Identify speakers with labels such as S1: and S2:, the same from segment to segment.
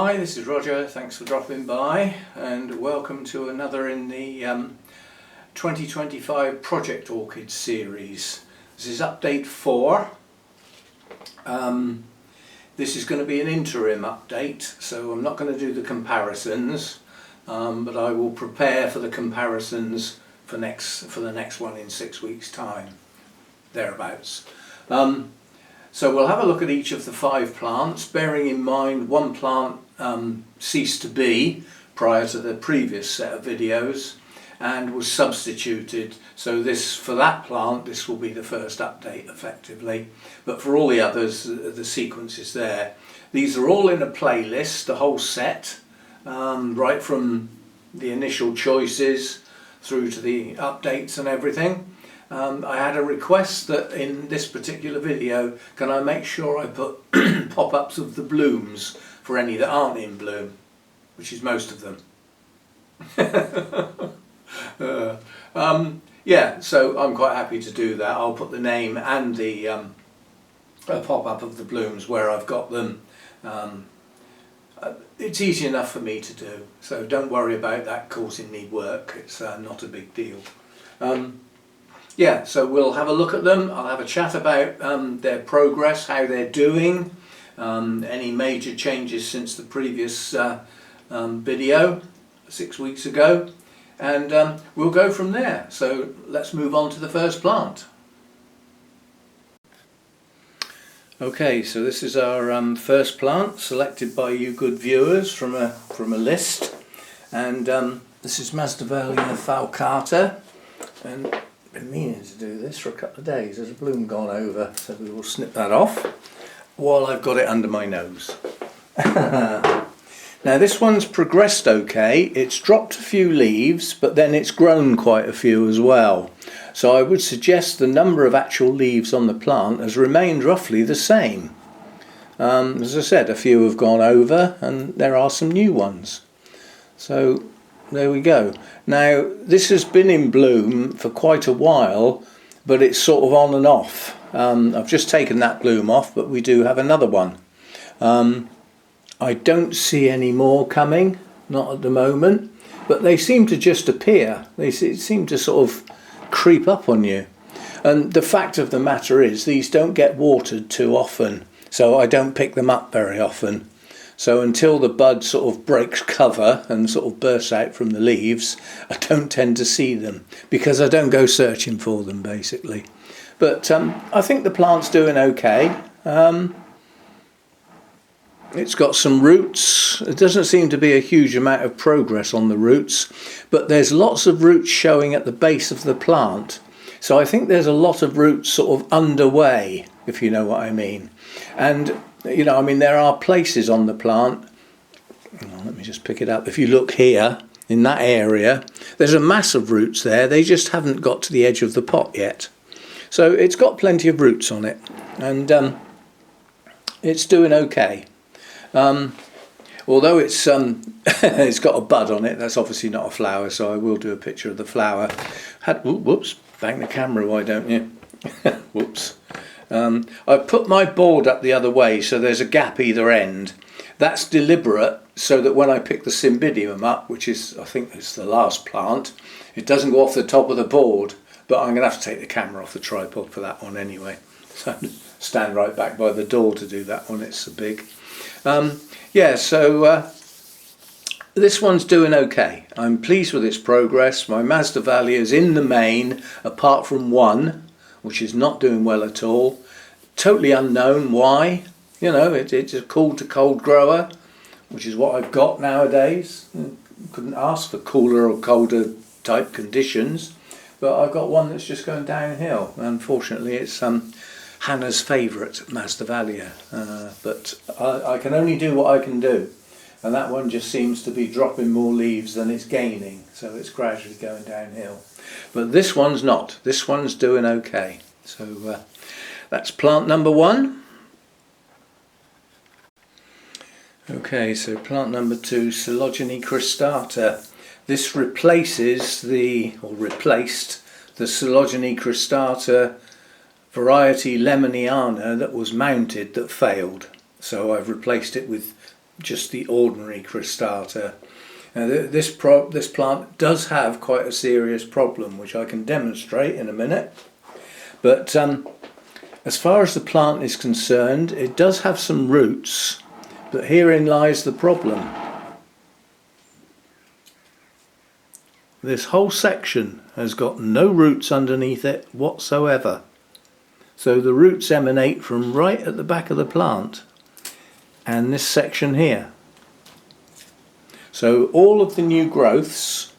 S1: Hi, this is Roger. Thanks for dropping by and welcome to another in the 2025 Project Orchids series. This is update 4. This is going to be an interim update, so I'm not going to do the comparisons, but I will prepare for the comparisons for the next one in 6 weeks' time, thereabouts. So we'll have a look at each of the 5 plants, bearing in mind one plant ceased to be prior to the previous set of videos and was substituted. So for that plant, this will be the first update effectively. But for all the others, the sequence is there. These are all in a playlist, the whole set, right from the initial choices through to the updates and everything. I had a request that in this particular video, can I make sure I put pop-ups of the blooms for any that aren't in bloom, which is most of them. Yeah, so I'm quite happy to do that. I'll put the name and the pop-up of the blooms where I've got them. It's easy enough for me to do, so don't worry about that causing me work. It's not a big deal. Yeah, so we'll have a look at them. I'll have a chat about their progress, how they're doing, any major changes since the previous video 6 weeks ago, and we'll go from there. So let's move on to the first plant. Okay, so this is our first plant selected by you good viewers from a list, and this is Masdevallia falcata, and been meaning to do this for a couple of days. There's a bloom gone over, so we will snip that off while I've got it under my nose. Now this one's progressed okay. It's dropped a few leaves, but then it's grown quite a few as well. So I would suggest the number of actual leaves on the plant has remained roughly the same. As I said, a few have gone over and there are some new ones. So there we go. Now this has been in bloom for quite a while, but it's sort of on and off. I've just taken that bloom off, but we do have another one. I don't see any more coming, not at the moment, but they seem to just appear. They seem to sort of creep up on you. And the fact of the matter is these don't get watered too often, so I don't pick them up very often. So until the bud sort of breaks cover and sort of bursts out from the leaves, I don't tend to see them because I don't go searching for them basically. But I think the plant's doing okay. It's got some roots. It doesn't seem to be a huge amount of progress on the roots, but there's lots of roots showing at the base of the plant. So I think there's a lot of roots sort of underway, if you know what I mean. And you know, I mean, there are places on the plant. Let me just pick it up. If you look here, in that area, there's a mass of roots there. They just haven't got to the edge of the pot yet. So it's got plenty of roots on it, and it's doing okay. Although it's it's got a bud on it, that's obviously not a flower, so I will do a picture of the flower. Whoops, bang the camera, why don't you? Whoops. I've put my board up the other way so there's a gap either end. That's deliberate so that when I pick the Cymbidium up, which is, I think it's the last plant, it doesn't go off the top of the board, but I'm going to have to take the camera off the tripod for that one anyway. So stand right back by the door to do that one, it's so big. Yeah, so this one's doing okay. I'm pleased with its progress. My Masdevallia is in the main, apart from one, which is not doing well at all. Totally unknown why. You know, it's a cool to cold grower, which is what I've got nowadays. Couldn't ask for cooler or colder type conditions, but I've got one that's just going downhill. Unfortunately, it's Hannah's favourite Masdevallia, but I can only do what I can do, and that one just seems to be dropping more leaves than it's gaining, so it's gradually going downhill. But this one's not. This one's doing okay. So that's plant number 1. Okay, so plant number 2, Coelogene cristata. This replaced the Coelogene cristata variety Lemoniana that was mounted that failed. So I've replaced it with just the ordinary cristata. Now this plant does have quite a serious problem, which I can demonstrate in a minute. But as far as the plant is concerned, it does have some roots, but herein lies the problem. This whole section has got no roots underneath it whatsoever. So the roots emanate from right at the back of the plant and this section here. So all of the new growths,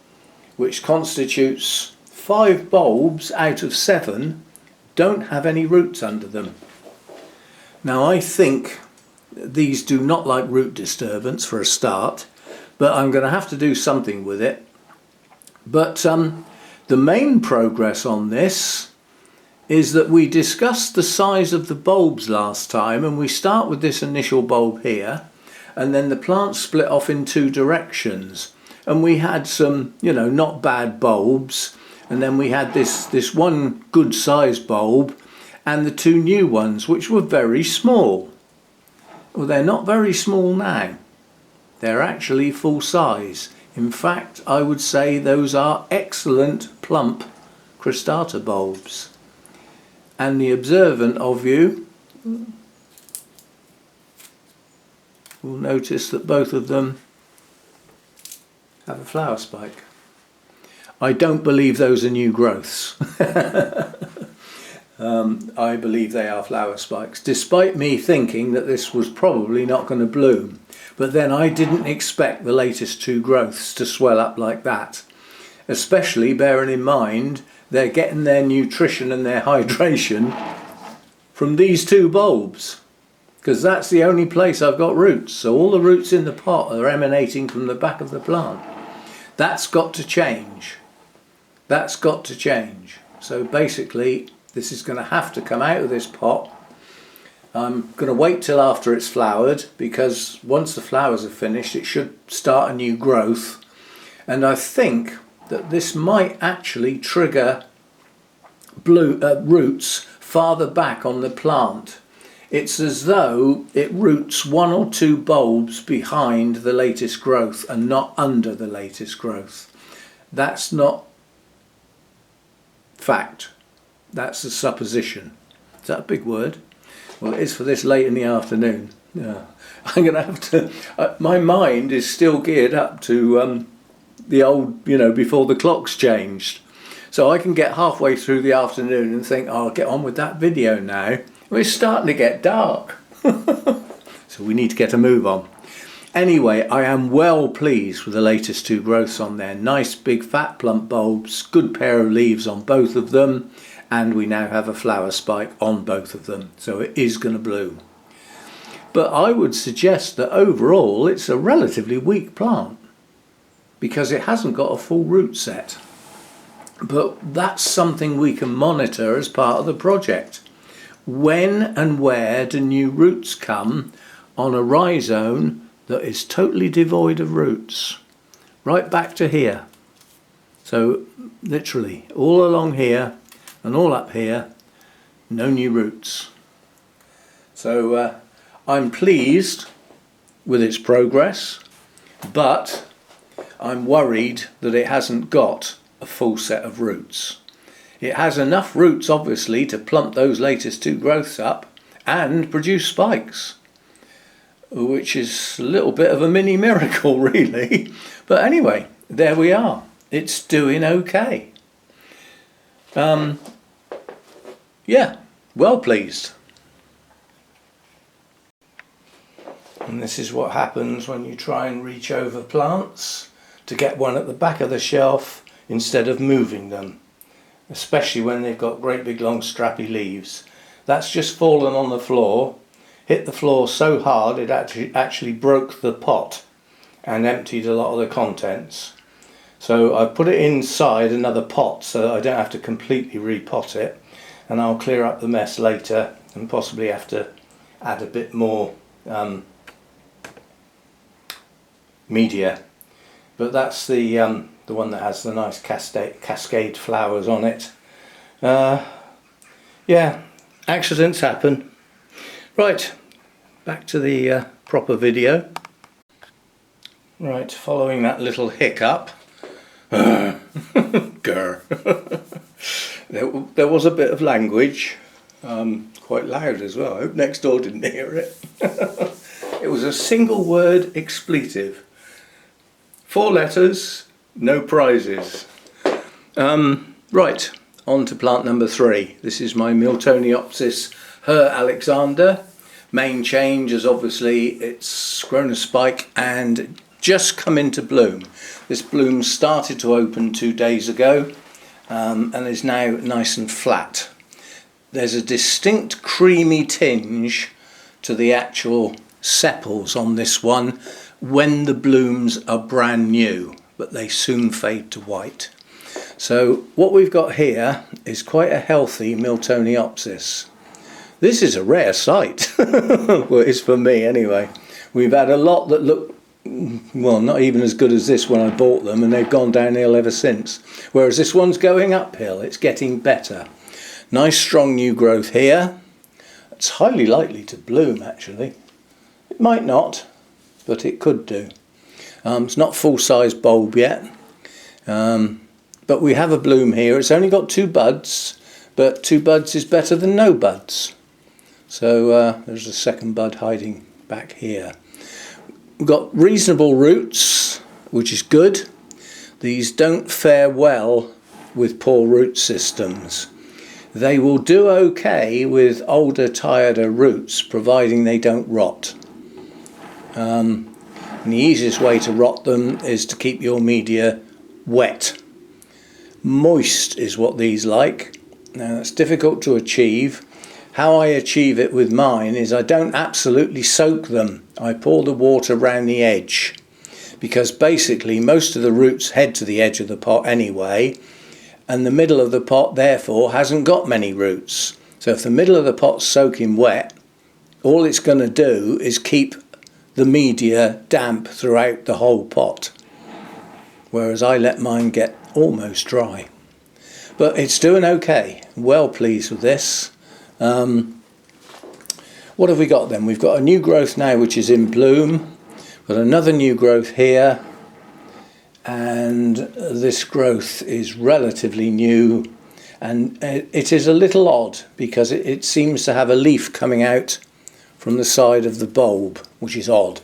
S1: which constitutes 5 bulbs out of 7, don't have any roots under them. Now I think these do not like root disturbance for a start, but I'm going to have to do something with it. But the main progress on this is that we discussed the size of the bulbs last time, and we start with this initial bulb here, and then the plant split off in 2 directions, and we had some, you know, not bad bulbs, and then we had this one good sized bulb and the 2 new ones which were very small. Well, they're not very small now, they're actually full size. In fact, I would say those are excellent plump cristata bulbs, and the observant of you will notice that both of them have a flower spike. I don't believe those are new growths. I believe they are flower spikes, despite me thinking that this was probably not going to bloom. But then I didn't expect the latest 2 growths to swell up like that, especially bearing in mind they're getting their nutrition and their hydration from these 2 bulbs, because that's the only place I've got roots. So all the roots in the pot are emanating from the back of the plant. That's got to change. That's got to change. So basically this is going to have to come out of this pot. I'm going to wait till after it's flowered, because once the flowers are finished it should start a new growth, and I think that this might actually trigger roots farther back on the plant. It's as though it roots 1 or 2 bulbs behind the latest growth and not under the latest growth. That's not fact, that's a supposition. Is that a big word? Well, it is for this late in the afternoon. Yeah. I'm going to have to... my mind is still geared up to the old, you know, before the clocks changed. So I can get halfway through the afternoon and think, oh, I'll get on with that video now. It's starting to get dark. So we need to get a move on. Anyway, I am well pleased with the latest 2 growths on there. Nice big fat plump bulbs, good pair of leaves on both of them, and we now have a flower spike on both of them. So it is going to bloom. But I would suggest that overall it's a relatively weak plant, because it hasn't got a full root set. But that's something we can monitor as part of the project. When and where do new roots come on a rhizome that is totally devoid of roots? Right back to here. So literally all along here and all up here, no new roots. So I'm pleased with its progress, but I'm worried that it hasn't got a full set of roots. It has enough roots obviously to plump those latest 2 growths up and produce spikes, which is a little bit of a mini miracle really. But anyway, there we are. It's doing okay. Yeah, well pleased. And this is what happens when you try and reach over plants to get one at the back of the shelf instead of moving them, especially when they've got great big long strappy leaves. That's just fallen on the floor, hit the floor so hard it actually broke the pot and emptied a lot of the contents. So I put it inside another pot so that I don't have to completely repot it, and I'll clear up the mess later and possibly have to add a bit more media. But that's the one that has the nice cascade flowers on it. Yeah, accidents happen. Right, back to the proper video. Right, following that little hiccup, grr. There was a bit of language, quite loud as well. I hope next door didn't hear it. It was a single word expletive. 4 letters, no prizes. Right, on to plant number 3. This is my Miltoniopsis Her Alexander. Main change is obviously it's grown a spike and just come into bloom. This bloom started to open 2 days ago and is now nice and flat. There's a distinct creamy tinge to the actual sepals on this one when the blooms are brand new, but they soon fade to white. So what we've got here is quite a healthy Miltoniopsis. This is a rare sight. Well, it's for me anyway. We've had a lot that look, well, not even as good as this when I bought them, and they've gone downhill ever since. Whereas this one's going uphill, it's getting better. Nice strong new growth here. It's highly likely to bloom actually. It might not, but it could do. It's not full-size bulb yet, but we have a bloom here. It's only got 2 buds, but 2 buds is better than no buds. So there's a second bud hiding back here. We've got reasonable roots, which is good. These don't fare well with poor root systems. They will do okay with older, tireder roots, providing they don't rot. And the easiest way to rot them is to keep your media wet. Moist is what these like. Now that's difficult to achieve. How I achieve it with mine is I don't absolutely soak them. I pour the water round the edge, because basically most of the roots head to the edge of the pot anyway, and the middle of the pot therefore hasn't got many roots. So if the middle of the pot's soaking wet, all it's going to do is keep the media damp throughout the whole pot, whereas I let mine get almost dry. But it's doing okay. Well pleased with this. What have we got then? We've got a new growth now which is in bloom. Got another new growth here, and this growth is relatively new, and it is a little odd because it seems to have a leaf coming out from the side of the bulb, which is odd.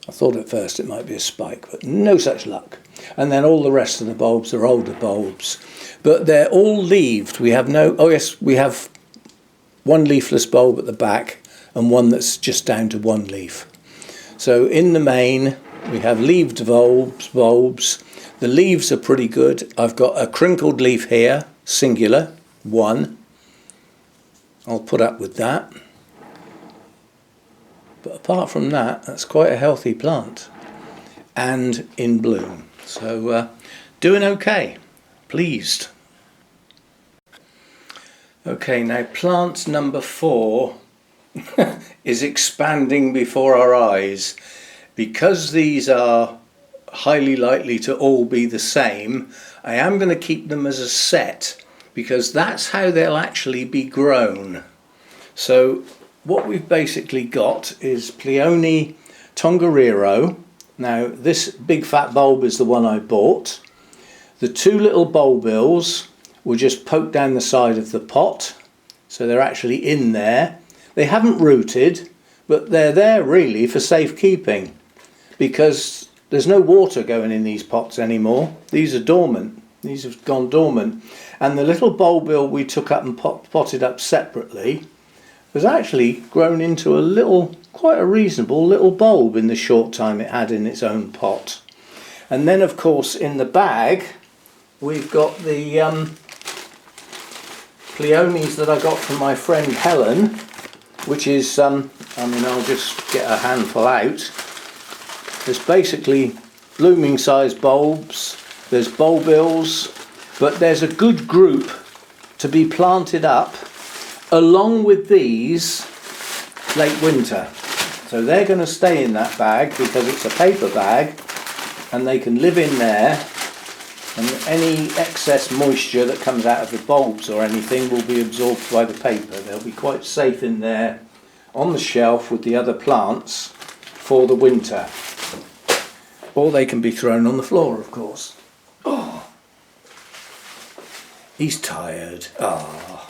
S1: I thought at first it might be a spike, but no such luck. And then all the rest of the bulbs are older bulbs, but they're all leaved. We have no, oh yes, we have one leafless bulb at the back and one that's just down to 1 leaf. So in the main we have leaved bulbs. The leaves are pretty good. I've got a crinkled leaf here, singular, 1. I'll put up with that. But apart from that, that's quite a healthy plant and in bloom. So doing okay, pleased. Okay, now plant number 4 is expanding before our eyes. Because these are highly likely to all be the same, I am going to keep them as a set because that's how they'll actually be grown. So what we've basically got is Pleone Tongariro. Now this big fat bulb is the one I bought. The 2 little bulbils will just poke down the side of the pot, so they're actually in there. They haven't rooted, but they're there really for safekeeping because there's no water going in these pots anymore. These are dormant. These have gone dormant. And the little bulbil we took up and potted up separately was actually grown into a little, quite a reasonable little bulb in the short time it had in its own pot. And then of course in the bag we've got the Pleones that I got from my friend Helen, which is, I mean, I'll just get a handful out. There's basically blooming size bulbs, there's bulbils, but there's a good group to be planted up along with these late winter. So they're going to stay in that bag because it's a paper bag and they can live in there, and any excess moisture that comes out of the bulbs or anything will be absorbed by the paper. They'll be quite safe in there on the shelf with the other plants for the winter. or they can be thrown on the floor, of course. Oh, he's tired. Ah.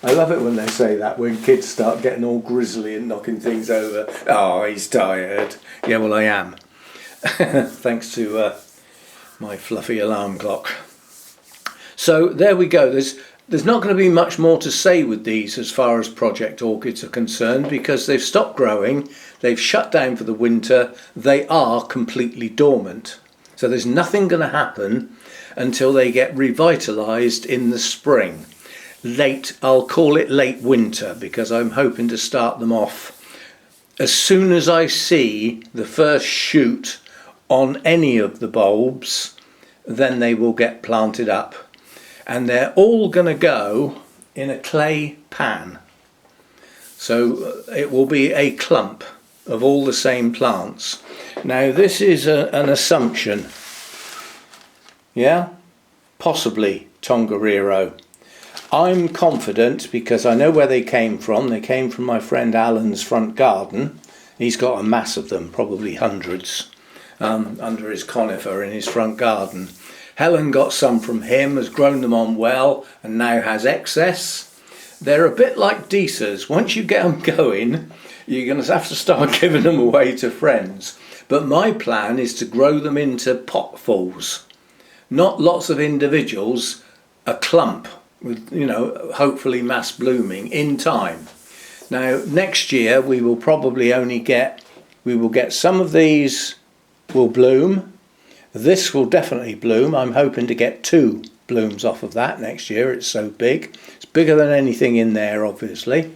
S1: I love it when they say that, when kids start getting all grizzly and knocking things over. Oh, he's tired. Yeah, well, I am. Thanks to my fluffy alarm clock. So there we go. There's not going to be much more to say with these as far as Project Orchids are concerned, because they've stopped growing, they've shut down for the winter, they are completely dormant. So there's nothing going to happen until they get revitalised in the spring. I'll call it late winter, because I'm hoping to start them off as soon as I see the first shoot on any of the bulbs. Then they will get planted up, and they're all going to go in a clay pan. So it will be a clump of all the same plants. Now this is an assumption. Yeah, possibly Tongariro. I'm confident because I know where they came from. They came from my friend Alan's front garden. He's got a mass of them, probably hundreds, under his conifer in his front garden. Helen got some from him, has grown them on well, and now has excess. They're a bit like Deesas. Once you get them going, you're going to have to start giving them away to friends. But my plan is to grow them into potfuls. Not lots of individuals, a clump with, hopefully mass blooming in time. Now next year we will probably get some of these will bloom. This will definitely bloom. I'm hoping to get 2 blooms off of that next year. It's so big. It's bigger than anything in there, obviously.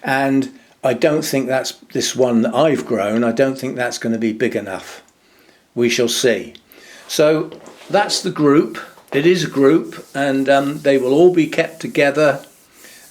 S1: And I don't think that's this one that I've grown. I don't think that's going to be big enough. We shall see. So that's the group. It is a group, and they will all be kept together.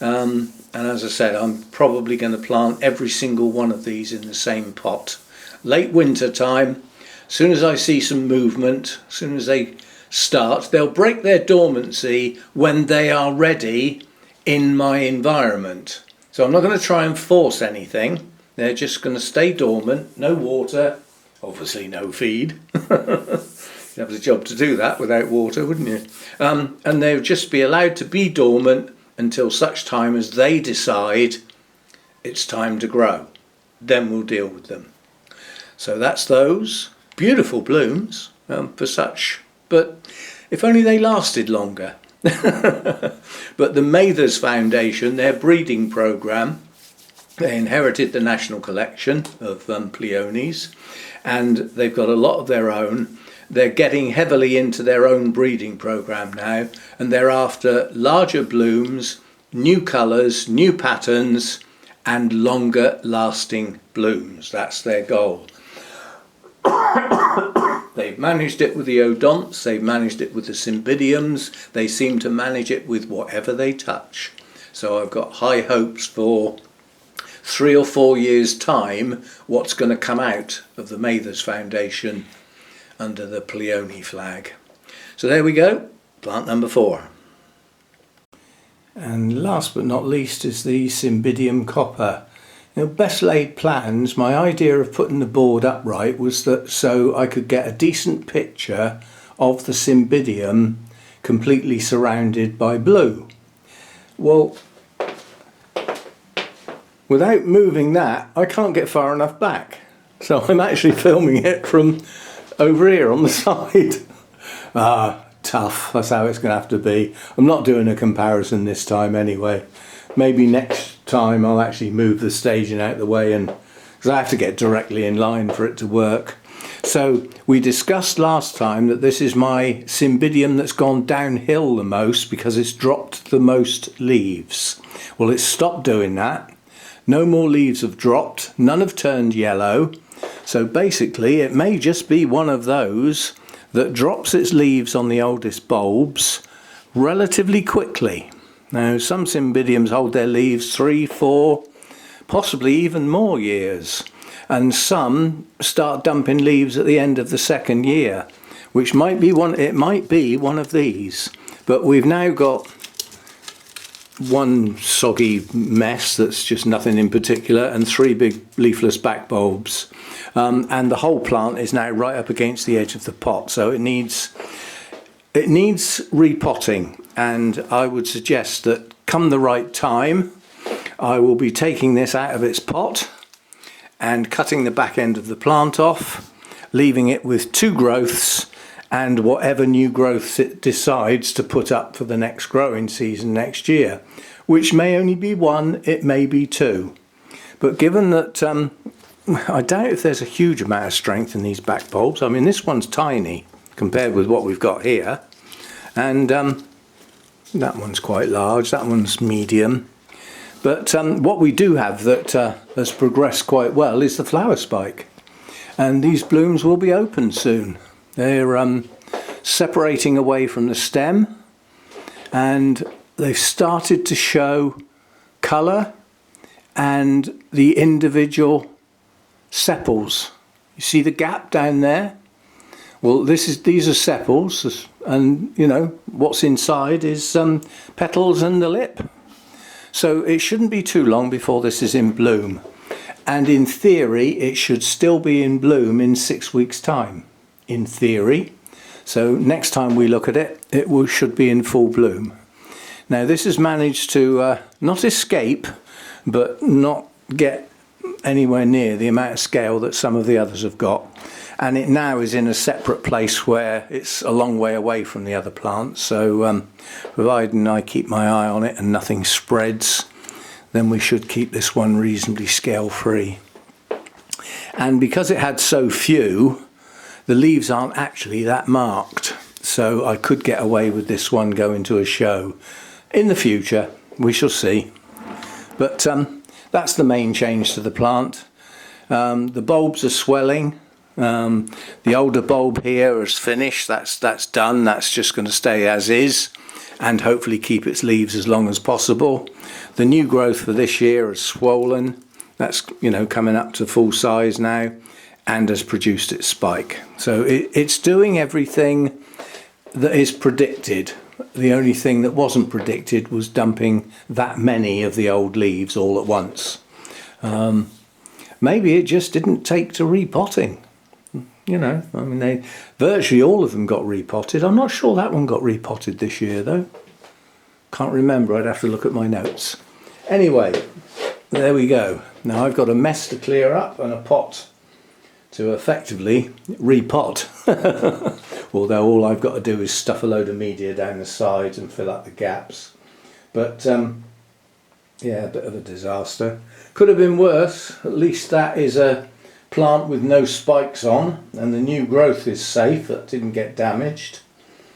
S1: And as I said, I'm probably going to plant every single one of these in the same pot. Late winter time. As soon as I see some movement, as soon as they start, they'll break their dormancy when they are ready in my environment. So I'm not going to try and force anything. They're just going to stay dormant, no water, obviously no feed. You'd have the job to do that without water, wouldn't you? And they'll just be allowed to be dormant until such time as they decide it's time to grow. Then we'll deal with them. So that's those. Beautiful blooms for such, but if only they lasted longer. But the Mathers Foundation, their breeding programme, they inherited the national collection of Pleonies, and they've got a lot of their own. They're getting heavily into their own breeding programme now, and they're after larger blooms, new colours, new patterns, and longer lasting blooms. That's their goal. They've managed it with the odonts, they've managed it with the cymbidiums, they seem to manage it with whatever they touch. So I've got high hopes for 3 or 4 years' time what's going to come out of the Mathers Foundation under the Pleony flag. So there we go, plant number 4. And last but not least is the Cymbidium copper. Best laid plans, my idea of putting the board upright was that so I could get a decent picture of the Cymbidium completely surrounded by blue. Well, without moving that, I can't get far enough back. So I'm actually filming it from over here on the side. Tough, that's how it's going to have to be. I'm not doing a comparison this time anyway. Maybe next time I'll actually move the staging out of the way, and because I have to get directly in line for it to work. So we discussed last time that this is my Cymbidium that's gone downhill the most because it's dropped the most leaves. Well, it's stopped doing that. No more leaves have dropped, none have turned yellow. So basically it may just be one of those that drops its leaves on the oldest bulbs relatively quickly. Now some Cymbidiums hold their leaves 3, 4, possibly even more years, and some start dumping leaves at the end of the second year, which might be one. It might be one of these, but we've now got one soggy mess that's just nothing in particular, and 3 big leafless back bulbs. And the whole plant is now right up against the edge of the pot, so it needs repotting, and I would suggest that come the right time I will be taking this out of its pot and cutting the back end of the plant off, leaving it with 2 growths and whatever new growths it decides to put up for the next growing season next year, which may only be 1, it may be 2. But given that I doubt if there's a huge amount of strength in these back bulbs. I mean, this one's tiny compared with what we've got here, and that one's quite large, that one's medium. But what we do have that has progressed quite well is the flower spike, and these blooms will be open soon. They're separating away from the stem, and they've started to show colour and the individual sepals. You see the gap down there? Well, these are sepals, and you know what's inside is petals and the lip. So it shouldn't be too long before this is in bloom, and in theory it should still be in bloom in 6 weeks' time. In theory. So next time we look at it, should be in full bloom. Now this has managed to not escape, but not get anywhere near the amount of scale that some of the others have got, and it now is in a separate place where it's a long way away from the other plants. So providing I keep my eye on it and nothing spreads, then we should keep this one reasonably scale free. And because it had so few, the leaves aren't actually that marked, so I could get away with this one going to a show in the future. We shall see. But that's the main change to the plant. The bulbs are swelling. The older bulb here is finished. That's done. That's just going to stay as is and hopefully keep its leaves as long as possible. The new growth for this year is swollen. That's, you know, coming up to full size now and has produced its spike. So it's doing everything that is predicted. The only thing that wasn't predicted was dumping that many of the old leaves all at once. Maybe it just didn't take to repotting. You know, I mean, virtually all of them got repotted. I'm not sure that one got repotted this year though. Can't remember, I'd have to look at my notes. Anyway, there we go. Now I've got a mess to clear up and a pot to effectively repot. Although all I've got to do is stuff a load of media down the sides and fill up the gaps. But yeah, a bit of a disaster. Could have been worse. At least that is a plant with no spikes on, and the new growth is safe. That didn't get damaged.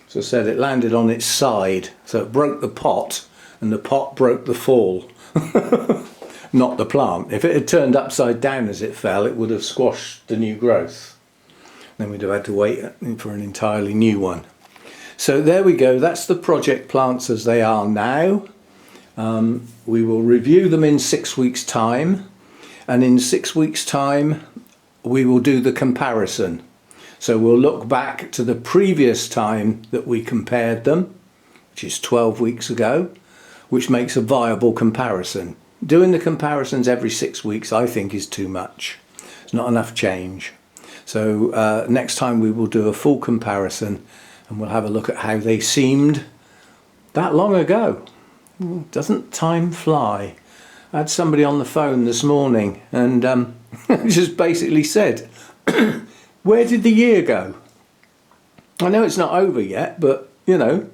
S1: So I said it landed on its side, so it broke the pot, and the pot broke the fall. Not the plant. If it had turned upside down as it fell, it would have squashed the new growth. Then we'd have had to wait for an entirely new one. So there we go. That's the project plants as they are now. We will review them in 6 weeks' time, and in 6 weeks' time we will do the comparison. So we'll look back to the previous time that we compared them, which is 12 weeks ago, which makes a viable comparison. Doing the comparisons every 6 weeks I think is too much. It's not enough change. So next time we will do a full comparison, and we'll have a look at how they seemed that long ago. Doesn't time fly? I had somebody on the phone this morning and just basically said, where did the year go? I know it's not over yet, but you know,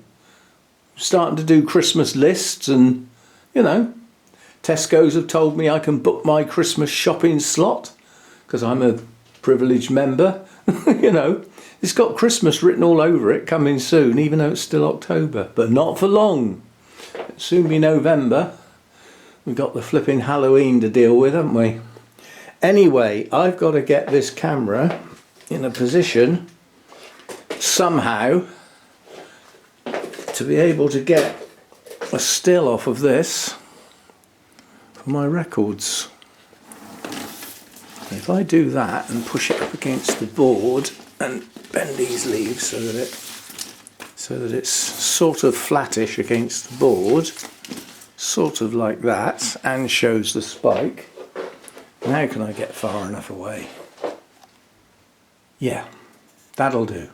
S1: starting to do Christmas lists, and you know, Tesco's have told me I can book my Christmas shopping slot because I'm a privileged member. You know, it's got Christmas written all over it, coming soon, even though it's still October, but not for long. It'll soon be November. We've got the flipping Halloween to deal with, haven't we? Anyway, I've got to get this camera in a position somehow to be able to get a still off of this for my records. If I do that and push it up against the board and bend these leaves so that it's sort of flattish against the board, sort of like that and shows the spike. Now can I get far enough away? Yeah, that'll do.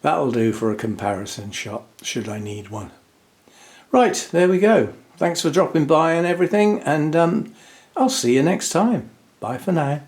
S1: That'll do for a comparison shot, should I need one. Right, there we go. Thanks for dropping by and everything, and I'll see you next time. Bye for now.